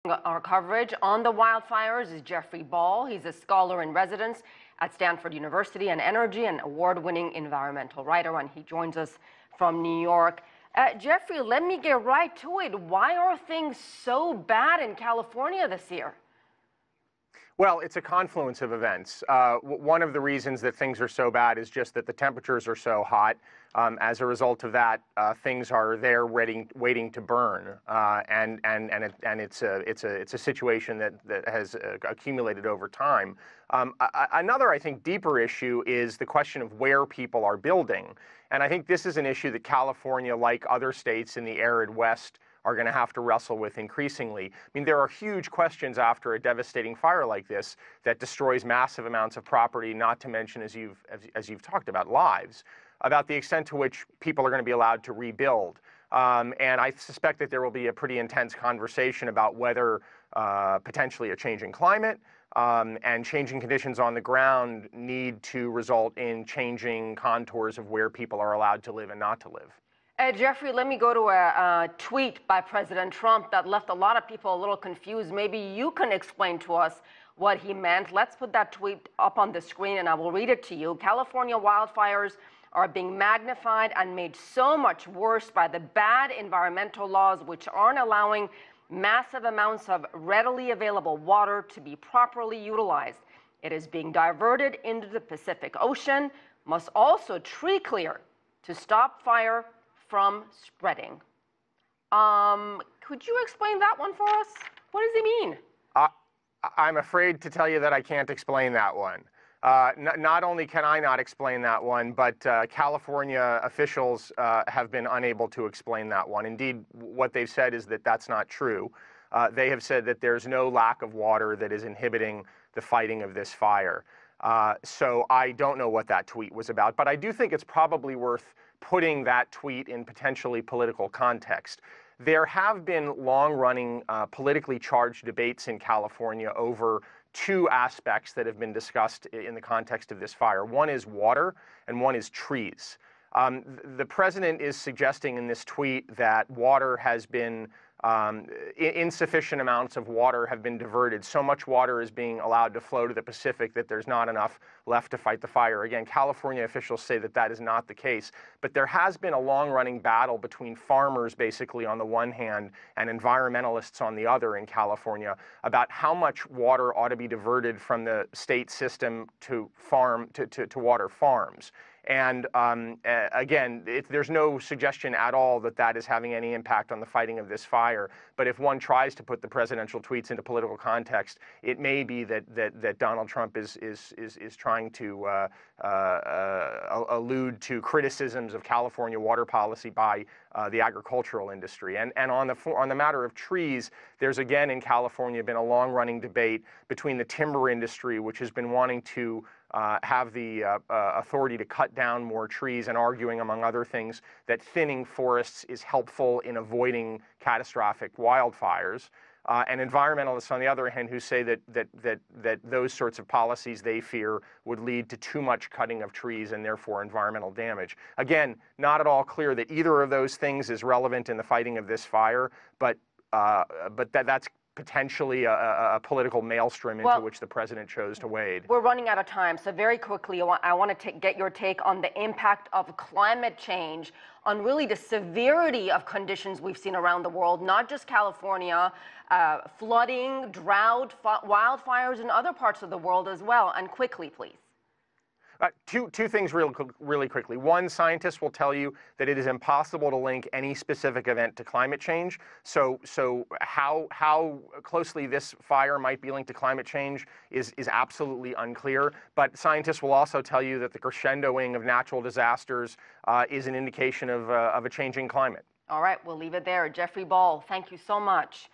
Our coverage on the wildfires is Jeffrey Ball. He's a scholar in residence at Stanford University and energy and award-winning environmental writer, and he joins us from New York. Jeffrey, let me get right to it. Why are things so bad in California this year? Well, it's a confluence of events. One of the reasons that things are so bad is just that the temperatures are so hot. As a result of that, things are there waiting to burn, and it's a situation that has accumulated over time. Another, I think, deeper issue is the question of where people are building, and I think this is an issue that California, like other states in the arid West, are going to have to wrestle with increasingly. I mean, there are huge questions after a devastating fire like this that destroys massive amounts of property, not to mention, as you've talked about, lives, about the extent to which people are going to be allowed to rebuild. And I suspect that there will be a pretty intense conversation about whether potentially a changing climate and changing conditions on the ground need to result in changing contours of where people are allowed to live and not to live. Jeffrey, let me go to a tweet by President Trump that left a lot of people a little confused. Maybe you can explain to us what he meant. Let's put that tweet up on the screen and I will read it to you. California wildfires are being magnified and made so much worse by the bad environmental laws which aren't allowing massive amounts of readily available water to be properly utilized. It is being diverted into the Pacific Ocean, must also tree clear to stop fire from spreading. Could you explain that one for us? What does he mean? I'm afraid to tell you that I can't explain that one. Not only can I not explain that one, but California officials have been unable to explain that one. Indeed, what they've said is that that's not true. They have said that there's no lack of water that is inhibiting the fighting of this fire. So I don't know what that tweet was about, but I do think it's probably worth putting that tweet in potentially political context. There have been long-running politically charged debates in California over two aspects that have been discussed in the context of this fire. One is water and one is trees. The president is suggesting in this tweet that water has been insufficient amounts of water have been diverted. So much water is being allowed to flow to the Pacific that there's not enough left to fight the fire. Again, California officials say that that is not the case. But there has been a long-running battle between farmers, basically, on the one hand, and environmentalists on the other in California about how much water ought to be diverted from the state system to water farms. And again, there's no suggestion at all that that is having any impact on the fighting of this fire. But if one tries to put the presidential tweets into political context, it may be that Donald Trump is trying to allude to criticisms of California water policy by the agricultural industry. And on the matter of trees, there's again in California been a long-running debate between the timber industry, which has been wanting to have the authority to cut down more trees and arguing, among other things, that thinning forests is helpful in avoiding catastrophic wildfires. And environmentalists, on the other hand, who say that those sorts of policies they fear would lead to too much cutting of trees and therefore environmental damage. Again, not at all clear that either of those things is relevant in the fighting of this fire, but that's potentially a political maelstrom into which the president chose to wade. We're running out of time, so very quickly, I want to get your take on the impact of climate change on really the severity of conditions we've seen around the world, not just California, flooding, drought, wildfires in other parts of the world as well, and quickly, please. Two things really quickly. One, scientists will tell you that it is impossible to link any specific event to climate change. So how closely this fire might be linked to climate change is absolutely unclear. But scientists will also tell you that the crescendoing of natural disasters is an indication of a changing climate. All right, we'll leave it there. Jeffrey Ball, thank you so much.